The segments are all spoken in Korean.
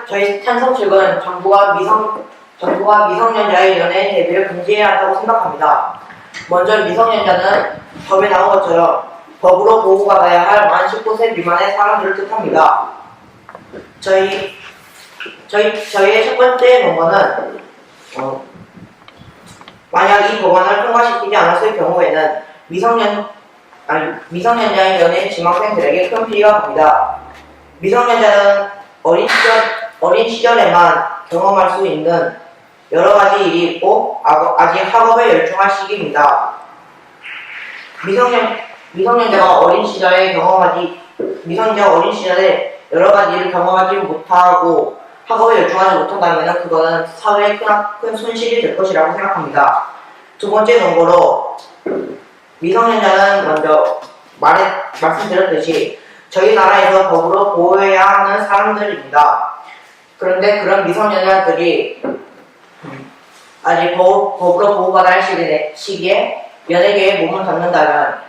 저희 찬성측은 정부가 미성년자의 연애 대비를 금지해야 한다고 생각합니다. 먼저 미성년자는 법에 나온 것처럼 법으로 보호받아야 할 만 19세 미만의 사람들을 뜻합니다. 저희의 첫 번째 논문은 만약 이 법안을 통과시키지 않았을 경우에는 미성년자의 연예인 지망생들에게 큰 피해가 갑니다. 미성년자는 어린 시절에만 경험할 수 있는 여러 가지 일이 있고 아직 학업에 열중할 시기입니다. 미성년자가 어린 시절에 여러 가지 일을 경험하지 못하고 학업에 열중하지 못한다면 그거는 사회에 큰 손실이 될 것이라고 생각합니다. 두 번째 논거로 미성년자는 먼저 말씀드렸듯이 저희 나라에서 법으로 보호해야 하는 사람들입니다. 그런데 그런 미성년자들이 아직 법으로 보호받아야 할 시기에 연예계에 몸을 담는다면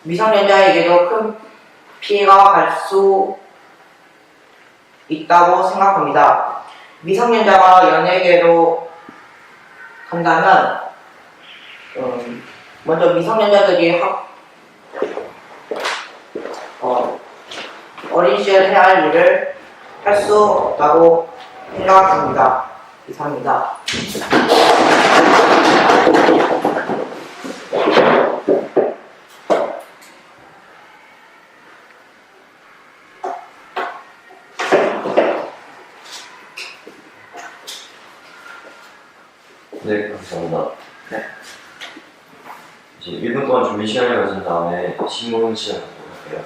미성년자에게도 큰 피해가 갈 수 있다고 생각합니다. 미성년자가 연예계로 간다면 먼저 미성년자들이 어린 시절에 해야 할 일을 할 수 없다고 생각합니다. 이상입니다. 네, 감사합니다. 네. 이제 1분 동안 준비 시간을 가진 다음에 신문 시간 갖도록 할게요.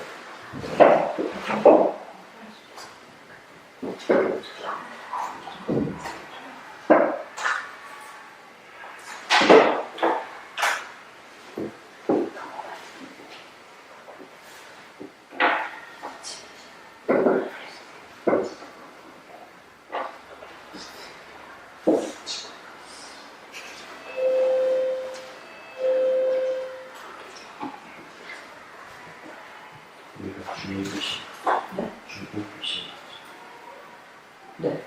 네.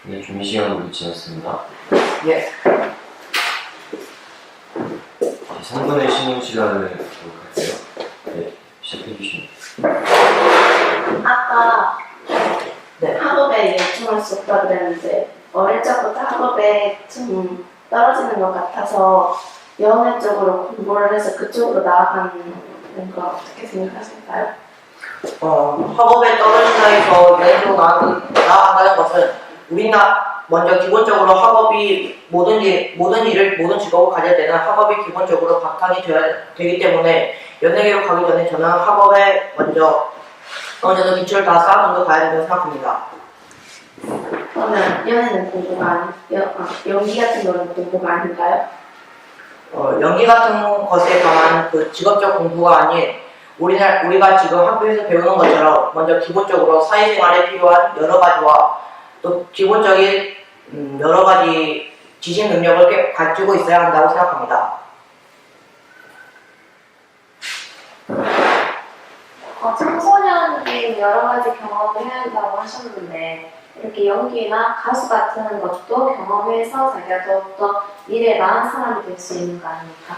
네, 준비 시간을 모두 지났습니다. 예. 3분의 신문 시간을 갖도록 할게요. 네, 시작해 주시면. 아까 네. 학업에 열중할 수 없다 그랬는데 어릴 적부터 학업에 좀 떨어지는 것 같아서 연애 쪽으로 공부를 해서 그쪽으로 나아가는 거 어떻게 생각하실까요? 학업에 떨어진다 해서 연예계로 나아간다는 것은 먼저 기본적으로 학업이 모든 직업을 가질 때는 학업이 기본적으로 바탕이 되기 때문에 연예계로 가기 전에 저는 학업에 먼저 어느 정도 기초를 다 쌓아놓고 가야 된다고 생각합니다. 그러면 연애는 공부가 연기 같은 거는 공부가 아닌가요? 연기 같은 것에 관한 그 직업적 공부가 아닌 우리가 지금 학교에서 배우는 것처럼 먼저 기본적으로 사회생활에 필요한 여러 가지와 또 기본적인 여러 가지 지식 능력을 가지고 있어야 한다고 생각합니다. 청소년이 여러 가지 경험을 해야 한다고 하셨는데 이렇게 연기나 가수 같은 것도 경험해서 자기가 더욱더 미래에 나은 사람이 될 수 있는 거 아닙니까?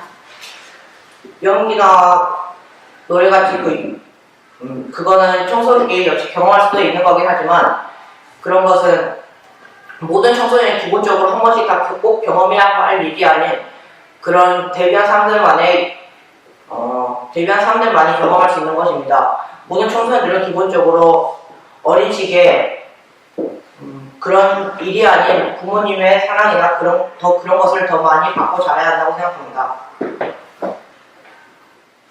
연기나 노래같이 그거는 청소년이 역시 경험할 수도 있는 거긴 하지만 그런 것은 모든 청소년이 기본적으로 한 번씩 다 꼭 경험해야 할 일이 아닌 그런 데뷔한 사람들만이 경험할 수 있는 것입니다. 모든 청소년들은 기본적으로 어린 시기에 그런 일이 아닌 부모님의 사랑이나 그런 것을 더 많이 받고 자라야 한다고 생각합니다.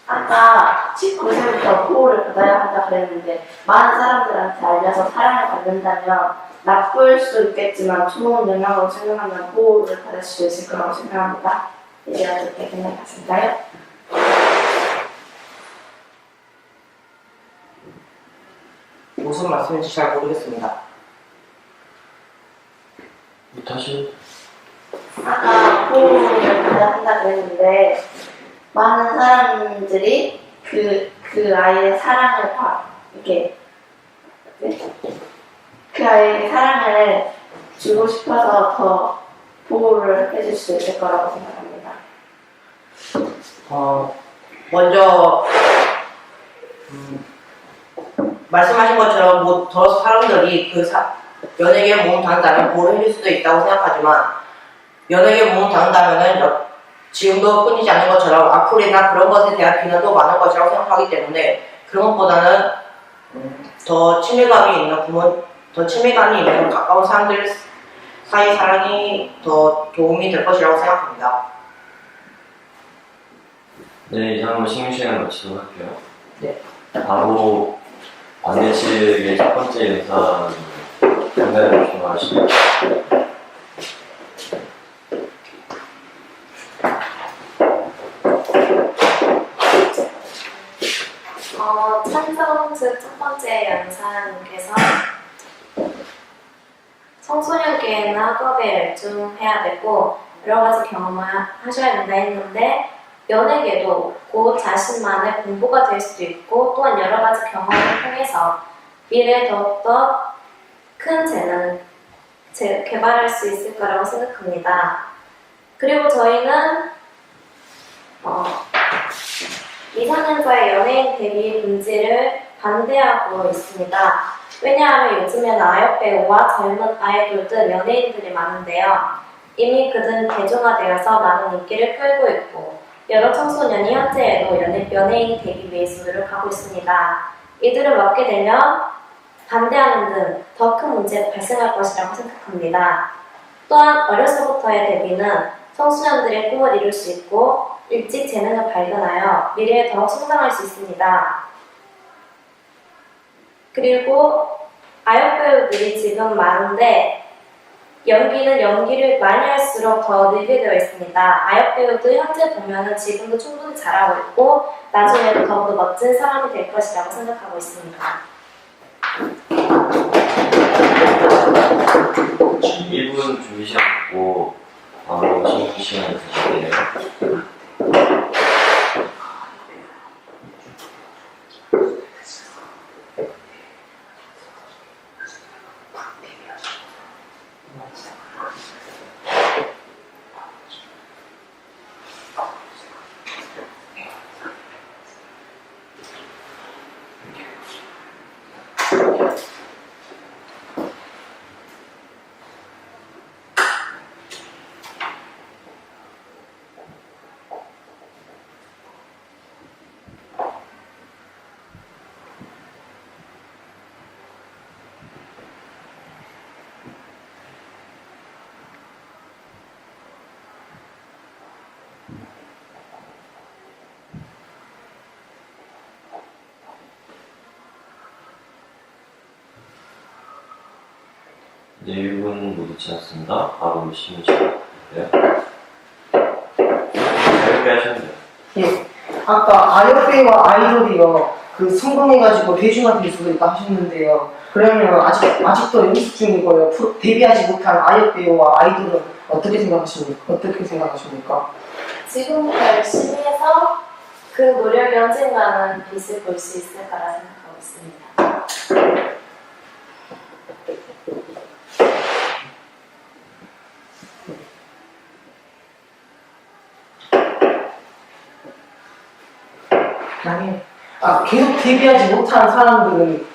아까 19세부터 보호를 받아야 한다 그랬는데 많은 사람들한테 알려서 사랑을 받는다면 나쁠 수 있겠지만 좋은 영향으로 작용하면 보호를 받을 수 있을 거라고 생각합니다. 이제 어떻게 생각하실까요? 무슨 말씀인지 잘 모르겠습니다. 다시. 아까 보호를 받아야 한다고 했는데 많은 사람들이 그 아이의 사랑을 이렇게 그 아이에게 사랑을 주고 싶어서 더 보호를 해줄 수 있을 거라고 생각합니다. 먼저 말씀하신 것처럼 더 사람들이 연예계에 몸을 담는다면 보호를 해줄 수도 있다고 생각하지만 연예계에 몸을 담는다면은 지금도 끊이지 않는 것처럼 악플이나 그런 것에 대한 비난도 많을 것이라고 생각하기 때문에 그런 것보다는 더 친밀감이 있는 가까운 사람들 사이 사랑이 더 도움이 될 것이라고 생각합니다. 네, 이상으로 시민 시간을 마치도록 할게요. 네. 바로 반대 측의 첫 번째 의사 연결해 주시면 하시죠. 찬성 측 첫 번째 연사님께서 청소년기에는 학업에 열중해야 되고 여러 가지 경험을 하셔야 된다 했는데 연예계도 곧 자신만의 공부가 될 수도 있고 또한 여러 가지 경험을 통해서 미래에 더욱더 큰 재능을 개발할 수 있을 거라고 생각합니다. 그리고 저희는 2, 4년사의 연예인 데뷔 금지를 반대하고 있습니다. 왜냐하면 요즘에는 아역 배우와 젊은 아이돌들, 연예인들이 많은데요. 이미 그들은 대중화되어서 많은 인기를 끌고 있고 여러 청소년이 현재에도 연예인 데뷔 매수를 가고 있습니다. 이들을 막게 되면 반대하는 등 더 큰 문제가 발생할 것이라고 생각합니다. 또한 어려서부터의 데뷔는 청소년들의 꿈을 이룰 수 있고 일찍 재능을 발견하여 미래에 더욱 성장할 수 있습니다. 그리고 아역 배우들이 지금 많은데 연기는 연기를 많이 할수록 더 늘게 되어 있습니다. 아역 배우도 현재 보면은 지금도 충분히 잘하고 있고 나중에도 더욱더 멋진 사람이 될 것이라고 생각하고 있습니다. 1분 준비 시간 갖고 바로 시민 시간을 드릴게요. 이제 1분 모두 지났습니다. 바로 시민 시간 드릴게요. 가볍게 하시면 돼요. 예. 아까 아역배우와 아이돌이요. 성공해가지고 대중화될 수도 있다 하셨는데요. 그러면 아직도 연습 중이고요. 데뷔하지 못한 아역배우와 아이돌은 어떻게 생각하십니까? 지금부터 열심히 해서 그 노력이 언젠가는 빛을 볼 수 있을 거라 생각하고 있습니다. 계속 데뷔하지 못한 사람들은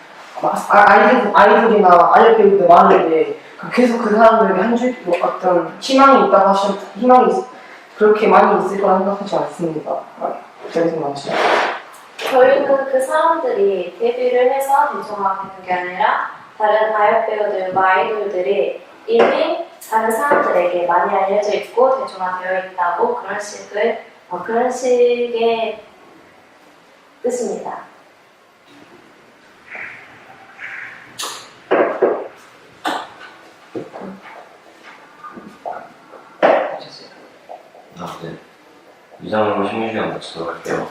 아이돌이나 아역 배우들 많은데 계속 그 사람들에게 한 줄 어떤 희망이 있다고 그렇게 많이 있을 거라 생각하지 않습니다. 어떻게 생각하시나요? 저희는 그 사람들이 데뷔를 해서 대중화되는 게 아니라 다른 아역 배우들과 아이돌들이 이미 다른 사람들에게 많이 알려져 있고 대중화되어 있다고 그런 식의 뜻입니다. 네. 이상으로 시민 시간 마치도록 할게요.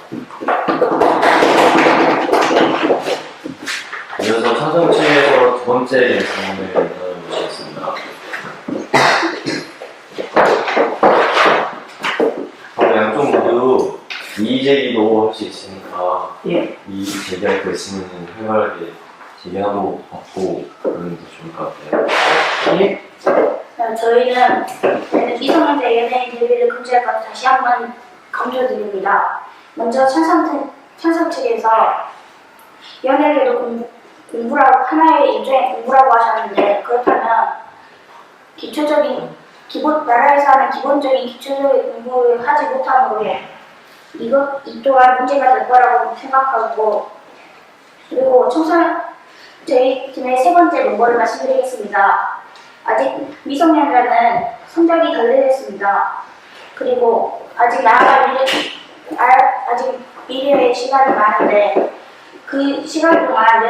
이어서 찬성층에서 두 번째 예상을 모시겠습니다. 양쪽 모두 이의 제기도 할 수 있으니까 예. 이의 제기할 거 있으면 활발하게 제기하고 받고 그러면 더 좋을 것 같아요. 예. 저희는 미성년자 연예인 데뷔를 금지할 것 다시 한번 강조드립니다. 먼저 찬성 측에서 연예계도 공부라고 하나의 일종의 공부라고 하셨는데 그렇다면 나라에서 하는 기본적인 기초적인 공부를 하지 못함으로 이 또한 문제가 될 거라고 생각하고 그리고 저희 팀의 세 번째 멤버를 말씀드리겠습니다. 아직 미성년자는 성적이 덜 되었습니다. 그리고 아직 미래의 시간이 많은데 그 시간 동안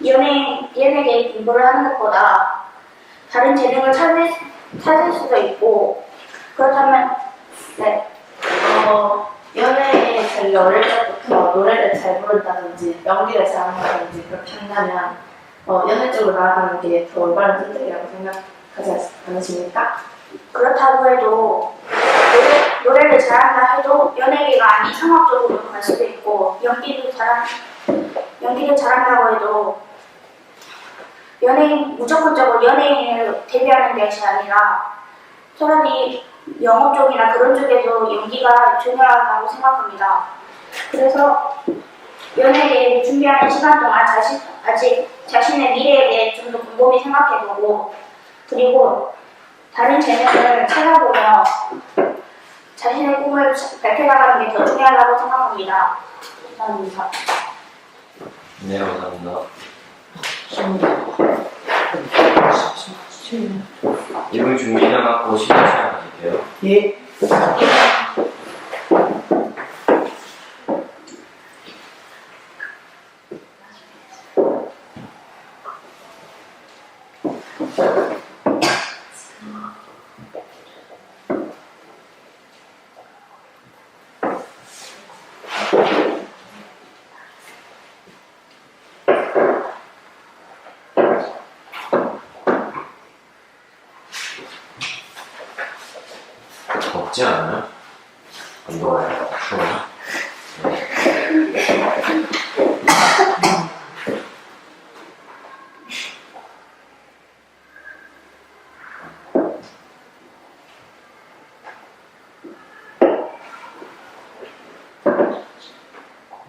연예계 공부를 하는 것보다 다른 재능을 찾을 수도 있고 그렇다면 연예인이 자기가 어릴 때부터 노래를 잘 부른다든지 연기를 잘한다든지 그렇게 한다면 연예 쪽으로 나아가는 게 더 올바른 선택이라고 생각하지 않으십니까? 그렇다고 해도 노래를 잘한다 해도 연예계가 아닌 상업 쪽으로 갈 수도 있고 연기를 잘한다고 해도 무조건적으로 연예인을 데뷔하는 것이 아니라 차라리 영업 쪽이나 그런 쪽에도 연기가 중요하다고 생각합니다. 그래서 연예계를 준비하는 시간 동안 아직 자신의 미래에 대해 좀 더 곰곰이 생각해보고 그리고 다른 재능을 찾아보며 자신의 꿈을 밝혀나가는 게 더 중요하다고 생각합니다. 감사합니다. 네, 감사합니다. 1분 준비 시작하고 시간 가질게요. 예. 덥지 않아요? 안 더워요? 추워요?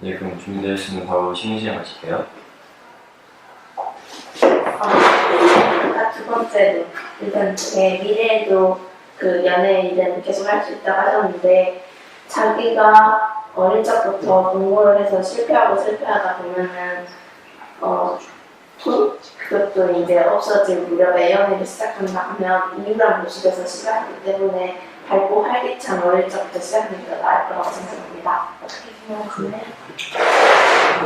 네, 그럼 준비되셨으면 바로 시간 가실게요. 두 번째로 일단 제 미래에도 그 연예인은 계속 할 수 있다고 하셨는데 자기가 어릴 적부터 공부를 해서 실패하다 보면은 그것도 이제 없어질 무렵에 연예를 시작한다 하면 이유랑 모습에서 시작하기 때문에 밝고 활기찬 어릴 적부터 시작하는 게 나을 거라고 생각합니다. 어떻게 생각하세요?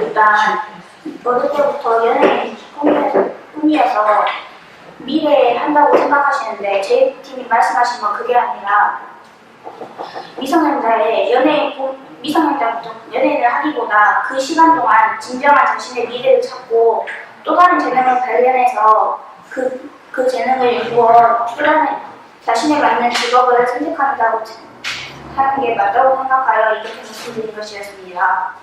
일단 어릴 때부터 연예인 꿈이어서 미래에 한다고 생각하시는데 제 팀이 말씀하신 건 그게 아니라 미성년자부터 연예인을 하기보다 그 시간 동안 진정한 자신의 미래를 찾고 또 다른 재능을 발견해서 그 재능을 연구해 또 다른 자신에 맞는 직업을 선택한다고 하는 게 맞다고 생각하여 이렇게 말씀드린 것이었습니다.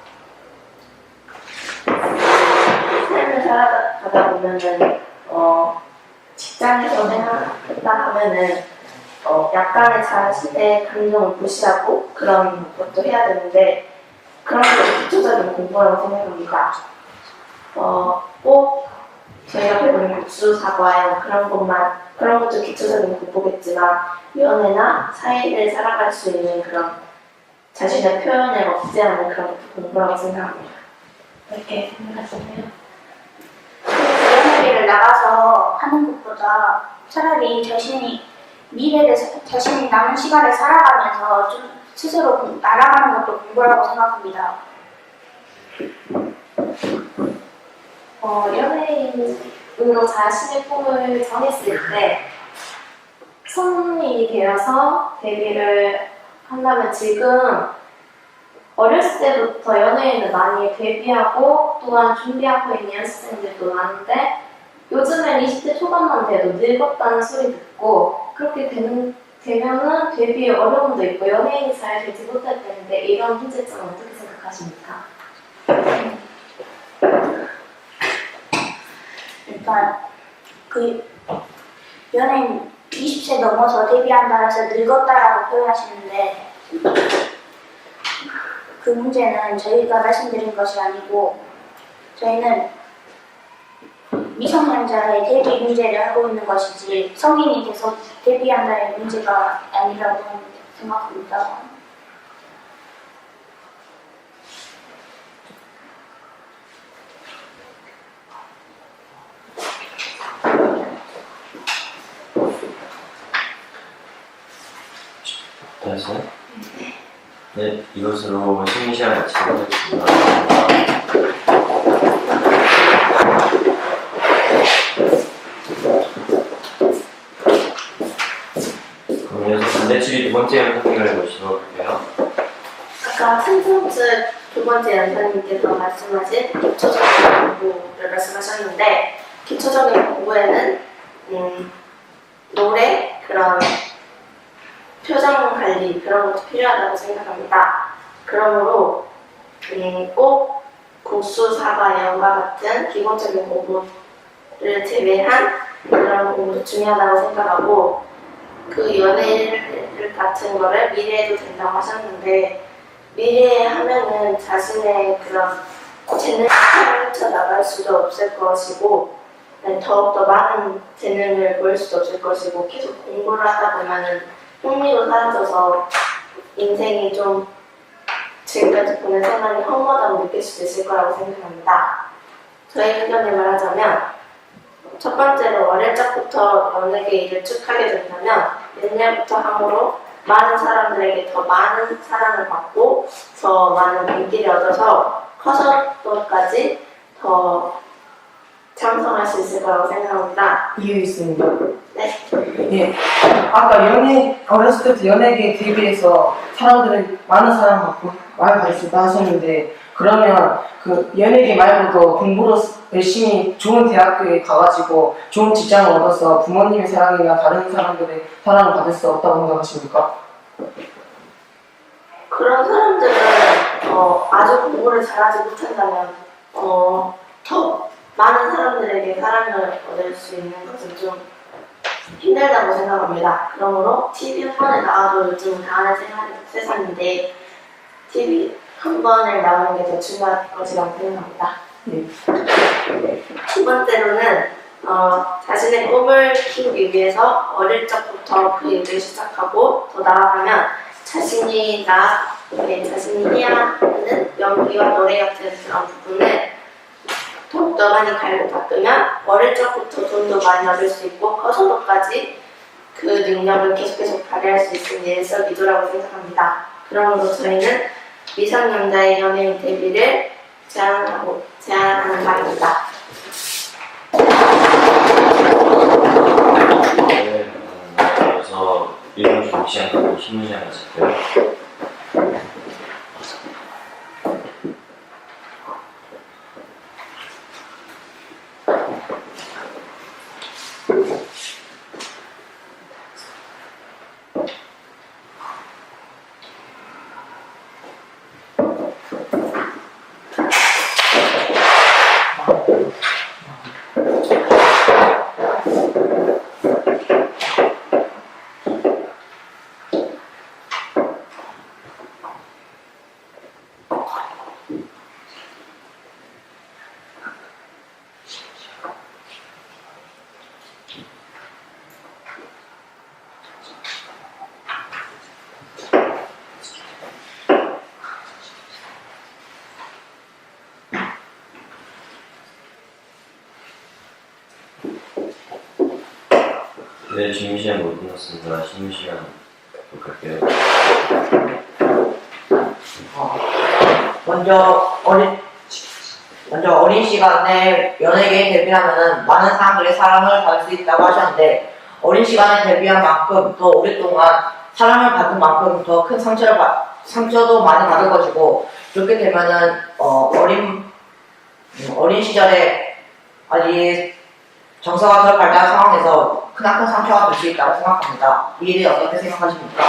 삶을 살아가다 보면은 직장에서 생각했다 하면은 약간의 자신의 감정을 무시하고 그런 것도 해야 되는데 그런 것도 기초적인 공부라고 생각합니다. 꼭 저희가 배우는 국수, 사과요 그런 것도 기초적인 공부겠지만 연애나 사회를 살아갈 수 있는 그런 자신의 표현을 억제하는 그런 것도 공부라고 생각합니다. 이렇게 생각하시나요? 연예계를 나가서 하는 것보다 차라리 자신이 남은 시간을 살아가면서 좀 스스로 날아가는 것도 공부라고 생각합니다. 연예인으로 자신의 꿈을 정했을 때 성인이 되어서 데뷔를 한다면 지금 어렸을 때부터 연예인을 많이 데뷔하고 또한 준비하고 있는 연습생들도 많은데 요즘엔 20대 초반만 돼도 늙었다는 소리 듣고 그렇게 되면은 데뷔에 어려움도 있고 연예인이 잘 되지 못할 텐데 이런 문제점은 어떻게 생각하십니까? 일단 그 연예인 20세 넘어서 데뷔한다 해서 늙었다라고 표현하시는데 그 문제는 저희가 말씀드린 것이 아니고 저희는 미성년자의 데뷔 문제를 하고 있는 것이지 성인이 돼서 데뷔한다의 문제가 아니라고 생각합니다. 다시. 네, 이것으로 심리 시간을 마치도록 하겠습니다. 그럼 이어서 반대측이 두 번째 연습생을 보시도록 할게요. 아까 참석즉 두 번째 연사님께서 말씀하신 기초적인 공부를 말씀하셨는데 기초적인 공부에는 노래, 그런 표정 관리 그런 것도 필요하다고 생각합니다. 그러므로 꼭 국수, 사과, 영과 같은 기본적인 공부를 제외한 그런 공부도 중요하다고 생각하고 그 연애를 같은 거를 미래에도 된다고 하셨는데 미래에 하면은 자신의 그런 재능을 펼쳐 나갈 수도 없을 것이고 더욱더 많은 재능을 보일 수도 없을 것이고 계속 공부를 하다 보면은 흥미도 사라져서 인생이 좀 지금까지 보낸 생활이 험하다고 느낄 수도 있을 거라고 생각합니다. 저의 의견을 말하자면 첫 번째로 어릴 적부터 연예계 일을 쭉 하게 된다면 옛날부터 함으로 많은 사람들에게 더 많은 사랑을 받고 더 많은 인기를 얻어서 커서까지 더 장성할 수 있을 거라고 생각합니다. 이유 있습니다. 네. 예. 아까 어렸을 때부터 연예계에 데뷔해서 사람들을 많은 사랑받고 많이 받을 수 있다 하셨는데 그러면 그 연예계 말고도 공부로 열심히 좋은 대학교에 가가지고 좋은 직장을 얻어서 부모님의 사랑이나 다른 사람들의 사랑을 받을 수 없다고 생각하십니까? 그런 사람들은 아주 공부를 잘하지 못한다면 더 많은 사람들에게 사랑을 얻을 수 있는 것은 좀 힘들다고 생각합니다. 그러므로 TV 한 번에 나와도 요즘은 다 하는 세상인데 TV 한 번에 나오는 게 더 중요할 것이라고 생각합니다. 두 번째로는 자신의 꿈을 키우기 위해서 어릴 적부터 그 일을 시작하고 더 나아가면 자신이 해야 하는 연기와 노래 같은 그런 부분을 더욱더 많이 갈고 닦으면 어릴 적부터 돈도 많이 얻을 수 있고 커서도까지 그 능력을 계속 발휘할 수 있는 일석이조라고 생각합니다. 그러므로 저희는 미성년자의 연예인 데뷔를 제안하는 바입니다. 네, 그래서 1분 준비 시간 갖고 심리 시간 마칠게요. 네, 준비 시간 못 끝났습니다. 심리 시간 갖도록 할게요. 먼저 어린 시간에 연예계에 데뷔하면은 많은 사람들의 사랑을 받을 수 있다고 하셨는데 어린 시간에 데뷔한 만큼 더 오랫동안 사랑을 받은 만큼 더 큰 상처도 많이 받을 것이고, 그렇게 되면은 어린 시절에 아직 정서가 덜 발달한 상황에서 크나큰 상처가 될 수 있다고 생각합니다. 이에 대해 어떻게 생각하십니까?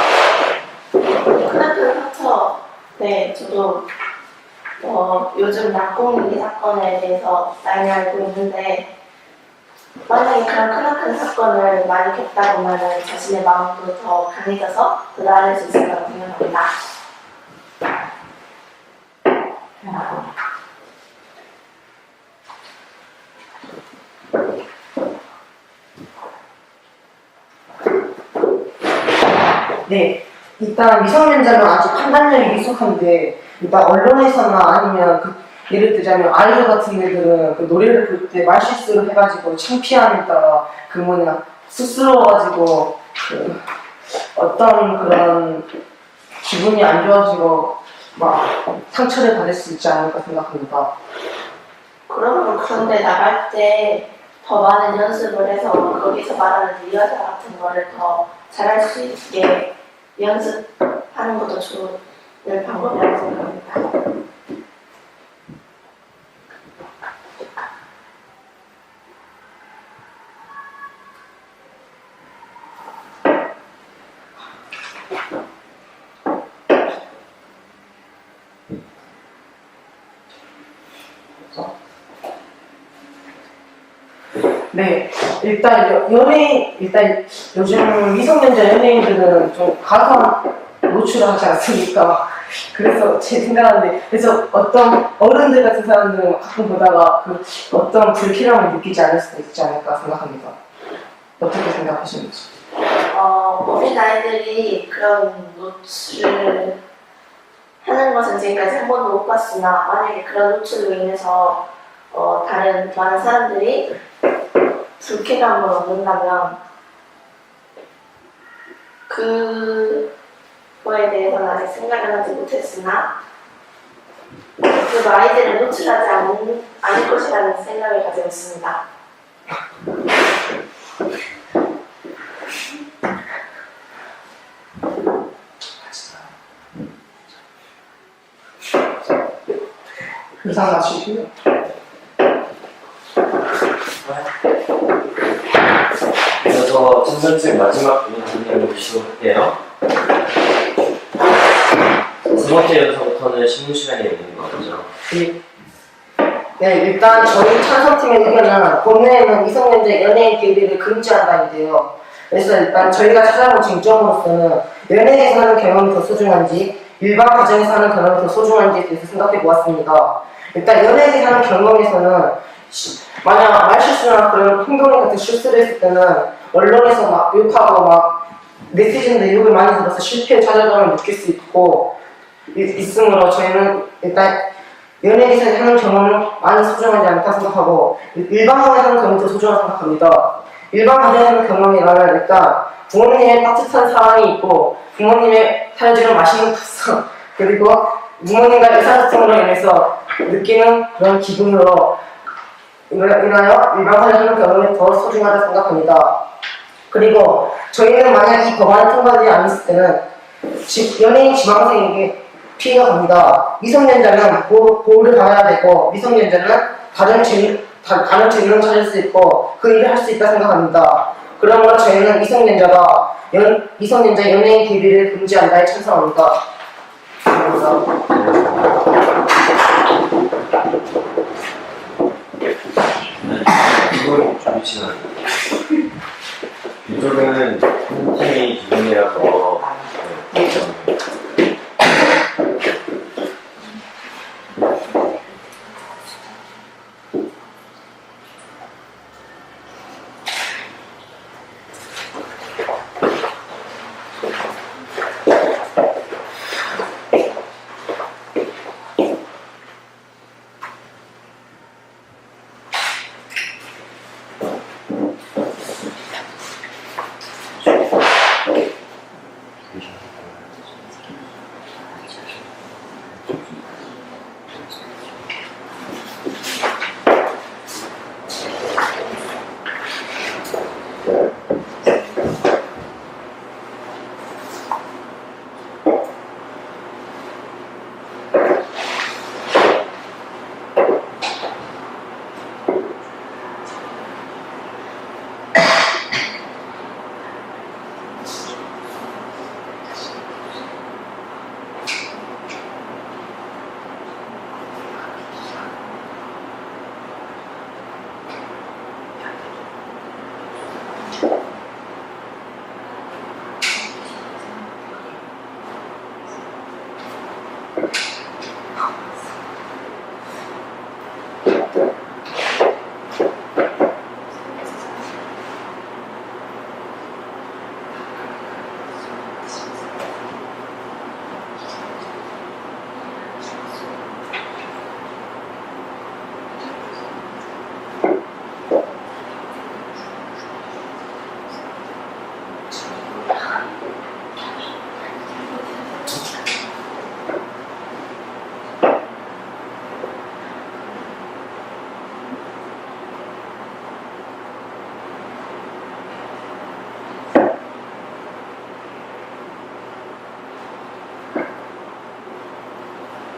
크나큰 상처. 네, 저도 요즘 낙공인기 사건에 대해서 많이 알고 있는데, 만약에 그런 크나큰 사건을 많이 겪다 보면 자신의 마음도 더 강해져서 더 나아질 수 있을 거라고 생각합니다. 네, 일단 미성년자는 아직 판단력이 미숙한데 일단 언론에서나 아니면 예를 들자면 아이돌 같은 애들은 노래를 부를 때 말실수를 해가지고 창피함에다가 쑥스러워가지고 어떤 그런 기분이 안 좋아지고 막 상처를 받을 수 있지 않을까 생각합니다. 그러면 그런데 나갈 때 더 많은 연습을 해서 거기서 말하는 리허설 같은 거를 더 잘할 수 있게 연습하는 것도 좋은 방법이라고 생각합니다. 네, 일단 요즘 미성년자 연예인들은 좀 과도한 노출을 하지 않습니까? 그래서 제 생각인데, 그래서 어떤 어른들 같은 사람들은 가끔 보다가 어떤 불필요함을 느끼지 않을 수도 있지 않을까 생각합니다. 어떻게 생각하시는지? 어린 아이들이 그런 노출을 하는 것은 지금까지 한 번도 못 봤으나, 만약에 그런 노출로 인해서 다른 많은 사람들이 불쾌감을 얻는다면 그거에 대해서는 아직 생각을 하지 못했으나 그래도 아이들을 노출하지 않을 것이라는 생각을 가지고 있습니다. 이상 마치고요. 그래서 천선생 마지막 문제를 보시도록 할게요. 두 번째 연서부터는 신문 시간이 있는 거죠. 네, 일단 저희 찬성팀의 의견은 본회에는 미성년자 연예인 데뷔를 금지한다인데요. 그래서 일단 저희가 찾아본 쟁점으로서는 연예계에서 하는 경험이 더 소중한지 일반 가정에서 하는 경험이 더 소중한지에 대해서 생각해 보았습니다. 일단 연예계에서 하는 경험에서는 만약 말실수나 그런 행동 같은 실수를 했을 때는 언론에서 막 욕하고 막 메시지인데 욕을 많이 들어서 실패의 좌절감을 느낄 수 있으므로 저희는 일단 연예계에서 하는 경험은 많이 소중하지 않다 생각하고 일반 가정에서 하는 경험이 더 소중하다고 생각합니다. 일반 가정에서 하는 경험이라면 일단 부모님의 따뜻한 사랑이 있고 부모님의 사주는 맛있는 밥상 그리고 부모님과 의사소통으로 인해서 느끼는 그런 기분으로 인하여 일반 가정에서 하는 경험이 더 소중하다고 생각합니다. 그리고 저희는 만약 이 법안을 통과되지 않았을 때는 연예인 지망생에게 피해가 갑니다. 미성년자는 보호를 받아야 되고 미성년자는 다른 재능을 찾을 수 있고 그 일을 할 수 있다 생각합니다. 그러므로 저희는 미성년자 연예인 데뷔를 금지한다에 찬성합니다. 감사합니다. 이건 좀 지나요. 이쪽은 한 팀이 기준이라서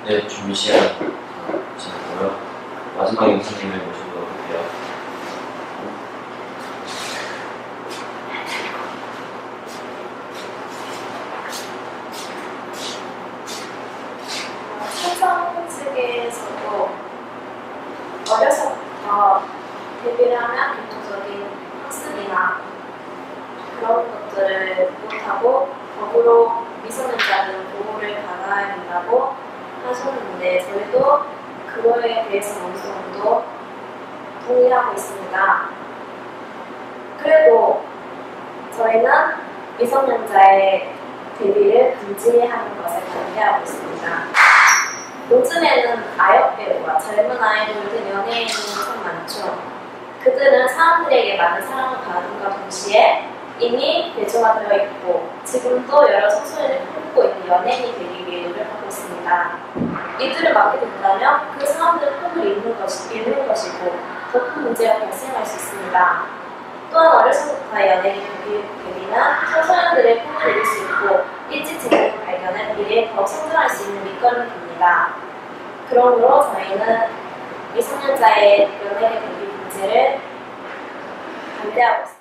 네, 준비 시간 지났고요. 마지막에 교수님을 모시도록 할게요. 삼성 측에서도 어려서부터 데뷔를 하면 교통적인 학습이나 그런 것들을 못하고 법으로 미성년자는 보호를 받아야 된다고 하셨는데 저희도 그거에 대해서 어느 정도 동의하고 있습니다. 그리고 저희는 미성년자의 데뷔를 금지하는 것에 반대하고 있습니다. 요즘에는 아역 배우와 젊은 아이돌들, 연예인이 참 많죠. 그들은 사람들에게 많은 사랑을 받음과 동시에 이미 대중화되어 있고 지금도 여러 청소년을 품고 있는 연예인이 되기 위해 노력하고 있습니다. 이들을 막게 된다면 그 사람들은 꿈을 잃는 것이고 더 큰 문제가 발생할 수 있습니다. 또한 어려서부터 연예인 데뷔는 청소년들의 꿈을 이룰 수 있고 일찍 재능을 발견해 미래에 더 성장할 수 있는 밑거름이 됩니다. 그러므로 저희는 미성년자의 연예인 데뷔 금지를 반대하고 있습니다.